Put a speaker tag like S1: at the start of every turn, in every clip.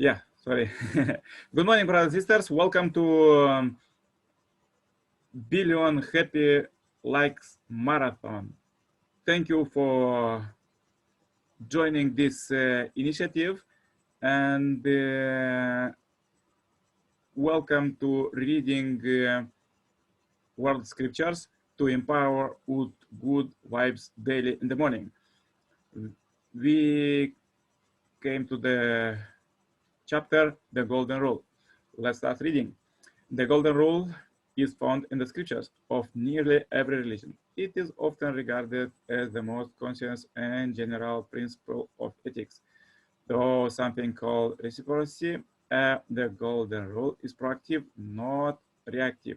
S1: Yeah, sorry. Good morning, brothers and sisters. Welcome to Billion Happy Likes Marathon. Thank you for joining this initiative and welcome to reading world scriptures to empower with good vibes daily in the morning. We came to the chapter, The Golden Rule. Let's start reading. The Golden Rule is found in the scriptures of nearly every religion. It is often regarded as the most conscious and general principle of ethics. Though something called reciprocity, the Golden Rule is proactive, not reactive.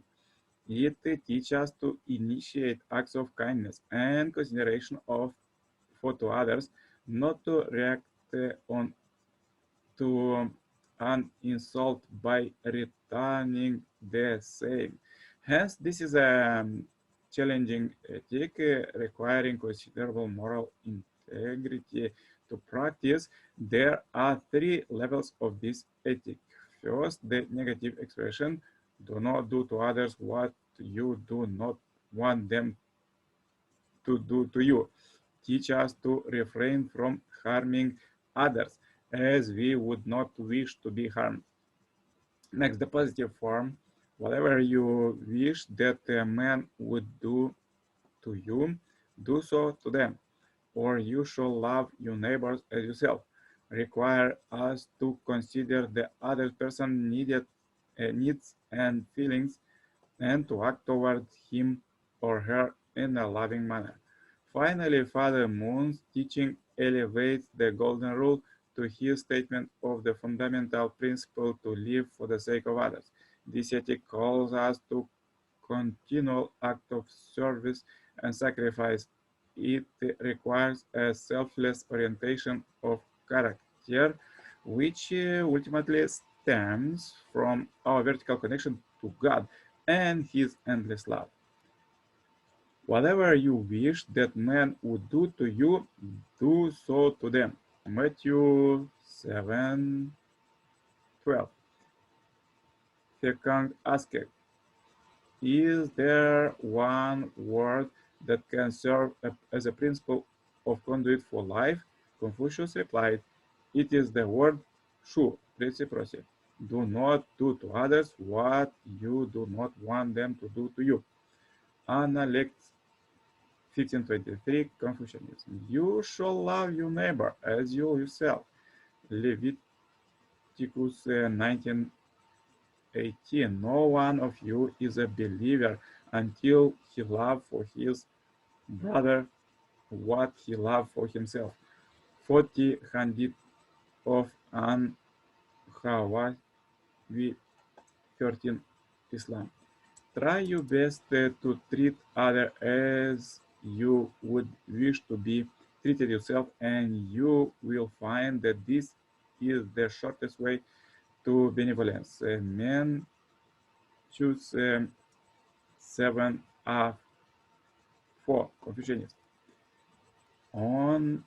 S1: It teaches us to initiate acts of kindness and consideration for to others, not to react on to an insult by returning the same. Hence, this is a challenging ethic requiring considerable moral integrity to practice. There are three levels of this ethic. First, the negative expression: do not do to others what you do not want them to do to you. Teach us to refrain from harming others as we would not wish to be harmed. Next, the positive form: whatever you wish that a man would do to you, do so to them, or you shall love your neighbors as yourself. Require us to consider the other person needs and feelings and to act toward him or her in a loving manner. Finally, Father Moon's teaching elevates the Golden Rule to his statement of the fundamental principle to live for the sake of others. This ethic calls us to continual act of service and sacrifice. It requires a selfless orientation of character, which ultimately stems from our vertical connection to God and His endless love. Whatever you wish that men would do to you, do so to them. Matthew 7:12. Second asked, is there one word that can serve as a principle of conduit for life? Confucius replied, it is the word shu, reciprocity. Do not do to others what you do not want them to do to you. Analect 1523 Confucianism. You shall love your neighbor as you yourself. Leviticus 19:18. No one of you is a believer until he love for his brother what he loved for himself. 40 Hadith of An Hawawi 13 Islam. Try your best to treat others as you would wish to be treated yourself, and you will find that this is the shortest way to benevolence. Men choose 7 4 Confucianism. On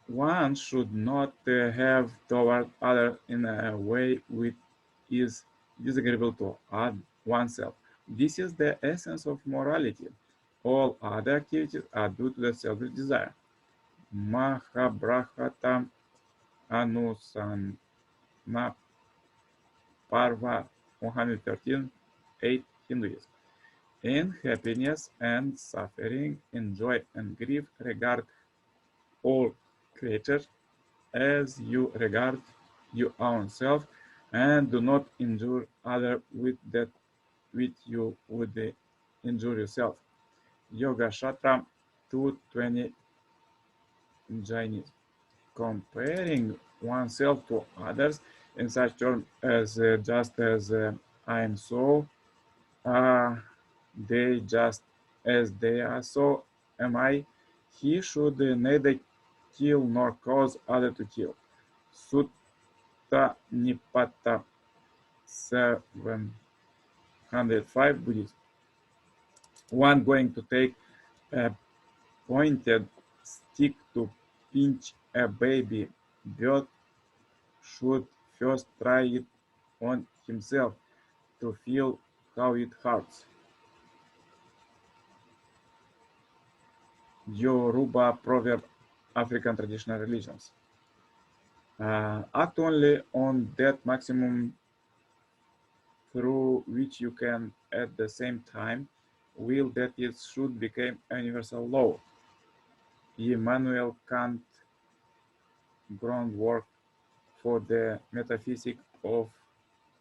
S1: one should not have toward others in a way which is disagreeable to oneself. This is the essence of morality. All other activities are due to the selfish desire. Mahabharata Anusana Parva 113, 8 Hinduism. In happiness and suffering, in joy and grief, regard all creatures as you regard your own self, and do not injure others with that which you would injure yourself. Yoga Shastra 220 Jainism. Comparing oneself to others in such terms as just as I am so are they, just as they are so am I. He should neither kill nor cause others to kill. Sutta Nipata 705 Buddhism. One going to take a pointed stick to pinch a baby bird should first try it on himself to feel how it hurts. Yoruba proverb, African traditional religions. Act only on that maximum through which you can at the same time will that it should become a universal law. Immanuel Kant, groundwork for the metaphysics of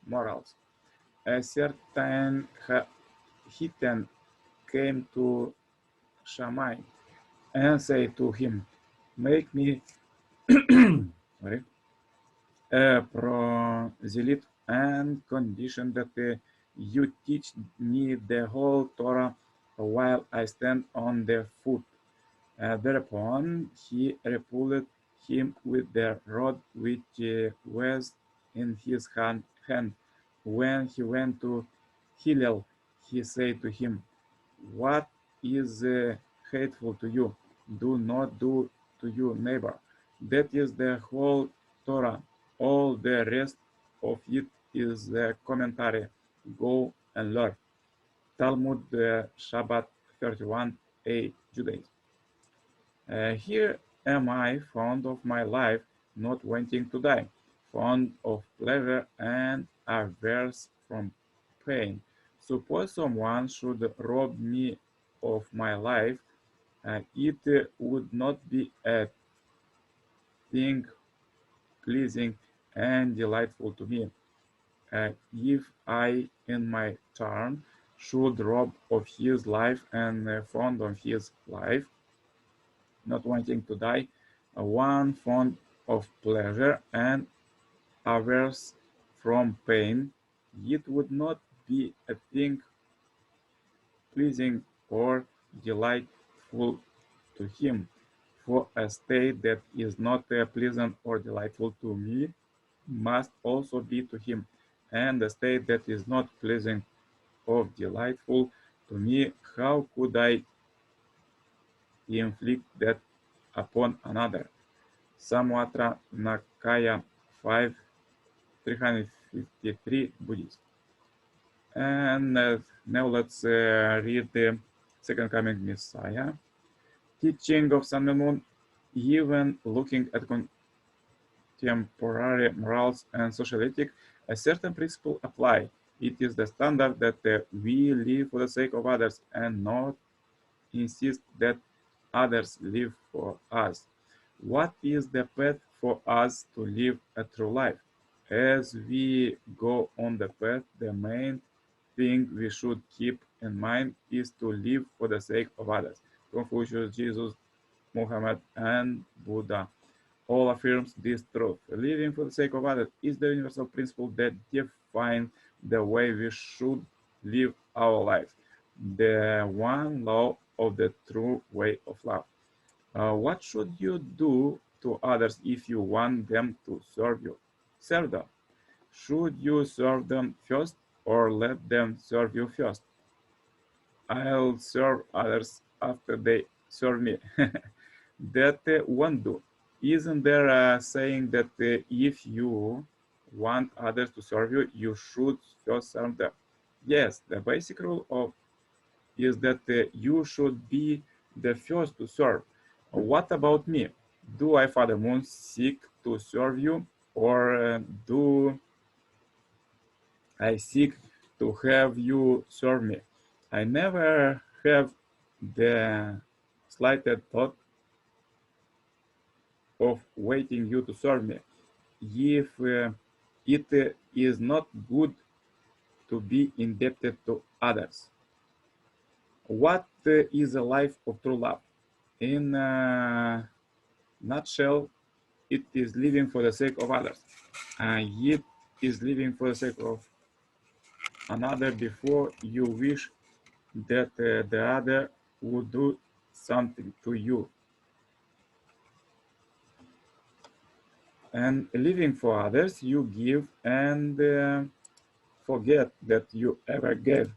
S1: morals. A certain Hitan came to Shammai and said to him, make me sorry, a proselyte and condition that you teach me the whole Torah while I stand on the foot. Thereupon he repelled him with the rod which was in his hand. When he went to Hillel, he said to him, what is hateful to you? Do not do to your neighbor. That is the whole Torah. All the rest of it is the commentary. Go and learn. Talmud Shabbat 31a, Judaism. Here am I, fond of my life, not wanting to die, fond of pleasure and averse from pain. Suppose someone should rob me of my life, it would not be a thing pleasing and delightful to me. If I, in my turn, should rob of his life and fond of his life, not wanting to die, one fond of pleasure and averse from pain, it would not be a thing pleasing or delightful to him. For a state that is not pleasant or delightful to me must also be to him, and a state that is not pleasing or delightful to me, how could I inflict that upon another? Samvatra Nakaya 5, 353 Buddhist. And now let's read the Second Coming Messiah. Teaching of Sun and Moon, even looking at contemporary morals and social ethics, a certain principle apply. It is the standard that we live for the sake of others and not insist that others live for us. What is the path for us to live a true life? As we go on the path, the main thing we should keep in mind is to live for the sake of others. Confucius, Jesus, Muhammad, and Buddha all affirms this truth. Living for the sake of others is the universal principle that defines the way we should live our lives, the one law of the true way of love. What should you do to others if you want them to serve you? Serve them. Should you serve them first or let them serve you first? I'll serve others after they serve me. That won't do. Isn't there a saying that if you want others to serve you, you should first serve them? Yes, the basic rule of is that you should be the first to serve. What about me? Do I, Father Moon, seek to serve you, or do I seek to have you serve me? I never have the slightest thought of waiting you to serve me. If it is not good to be indebted to others. What is a life of true love? In a nutshell, it is living for the sake of others. It is living for the sake of another before you wish that the other would do something to you. And living for others, you give and forget that you ever gave.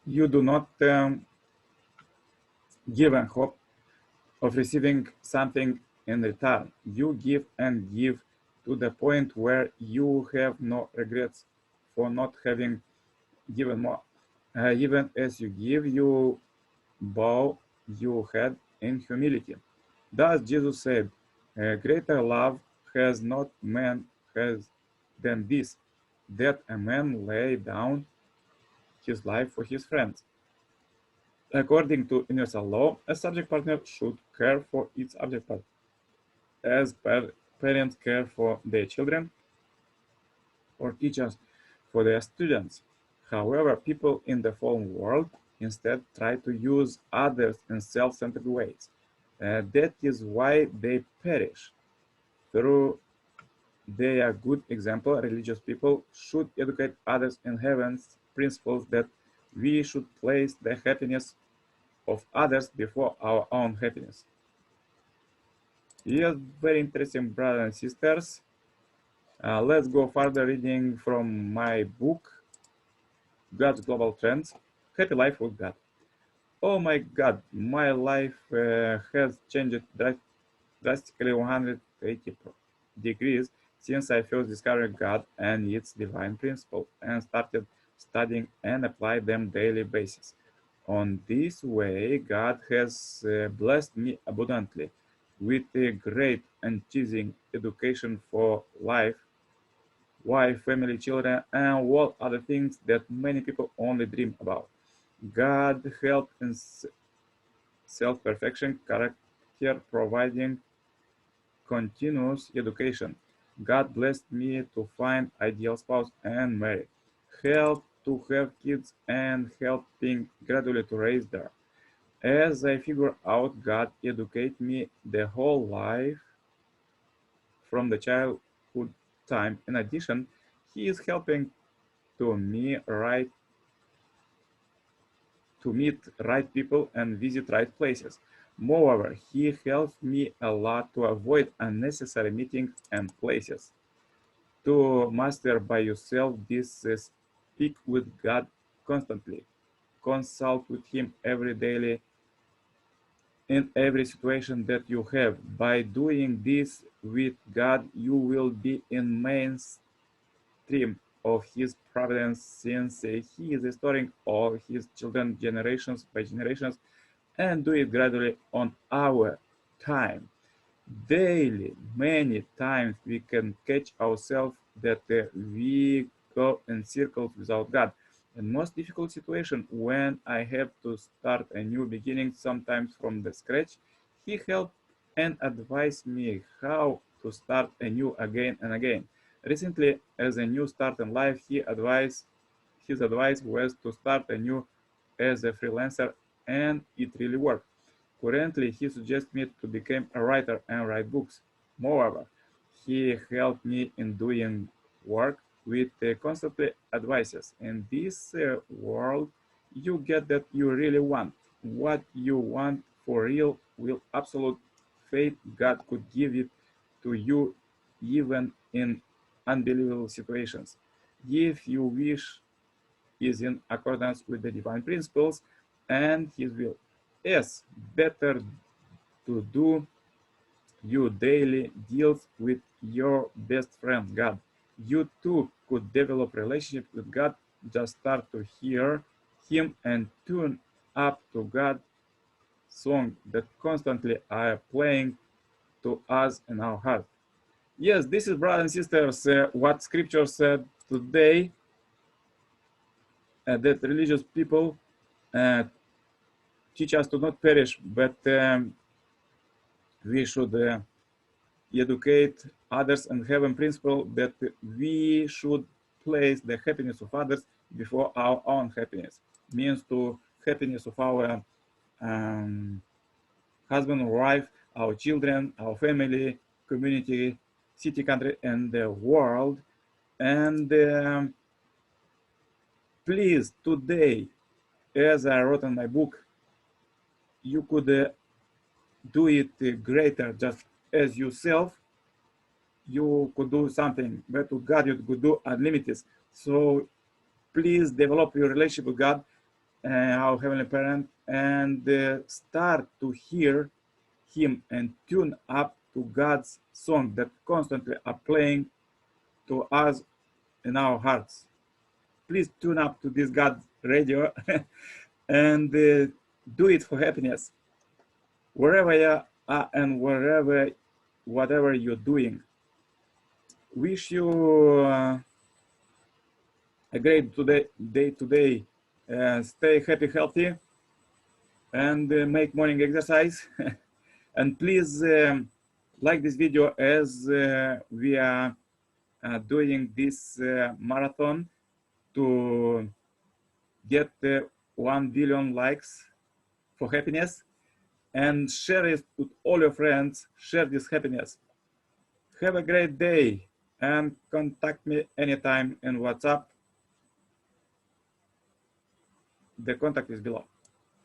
S1: You do not give and hope of receiving something in return. You give and give to the point where you have no regrets for not having given more. Even as you give, you bow your head in humility. Thus Jesus said, "A greater love has not man has than this, that a man lay down his life for his friends." According to universal law, a subject partner should care for its object partner as parents care for their children or teachers for their students. However, people in the fallen world instead try to use others in self-centered ways. That is why they perish. Through their good example, religious people should educate others in heaven's principles that we should place the happiness of others before our own happiness. Yes, very interesting, brothers and sisters. Let's go further reading from my book, God's Global Trends, Happy Life with God. Oh my God, my life has changed drastically 180 degrees since I first discovered God and its divine principle and started studying and apply them daily basis. On this way, God has blessed me abundantly with a great and teaching education for life, wife, family, children, and all other things that many people only dream about. God helped in self-perfection, character providing continuous education. God blessed me to find ideal spouse and marry. Help to have kids and helping gradually to raise them. As I figure out, God educate me the whole life from the childhood time. In addition, He is helping to me right to meet right people and visit right places. Moreover, He helps me a lot to avoid unnecessary meetings and places. To master by yourself this, speak with God constantly. Consult with Him every daily in every situation that you have. By doing this with God, you will be in mainstream of His providence, since He is restoring all His children generations by generations, and do it gradually on our time. Daily, many times we can catch ourselves that we go in circles without God. In most difficult situation, when I have to start a new beginning, sometimes from the scratch, He helped and advised me how to start anew again and again. Recently, as a new start in life, his advice was to start anew as a freelancer, and it really worked. Currently, he suggests me to become a writer and write books. Moreover, he helped me in doing work with constantly advices. In this world, you get that you really want. What you want for real will absolute faith God could give it to you even in unbelievable situations. If you wish is in accordance with the divine principles and His will. Yes, better to do your daily deals with your best friend God. You too could develop relationship with God. Just start to hear Him and tune up to God song that constantly are playing to us in our heart. Yes, this is, brothers and sisters, what Scripture said today, that religious people uh, teach us to not perish, but we should educate others and have a principle that we should place the happiness of others before our own happiness. Means to happiness of our um, husband or wife, our children, our family, community, city, country, and the world. And please, today, as I wrote in my book, you could do it greater just as yourself. You could do something, but with God you could do unlimited. So please develop your relationship with God, our Heavenly Parent, and start to hear Him and tune up to God's song that constantly are playing to us in our hearts. Please tune up to this God radio and do it for happiness. Wherever you are and whatever you're doing. Wish you a great day today. Stay happy, healthy, and make morning exercise. And please like this video as we are doing this marathon to get 1 billion likes for happiness, and share it with all your friends. Share this happiness. Have a great day and contact me anytime in WhatsApp. The contact is below.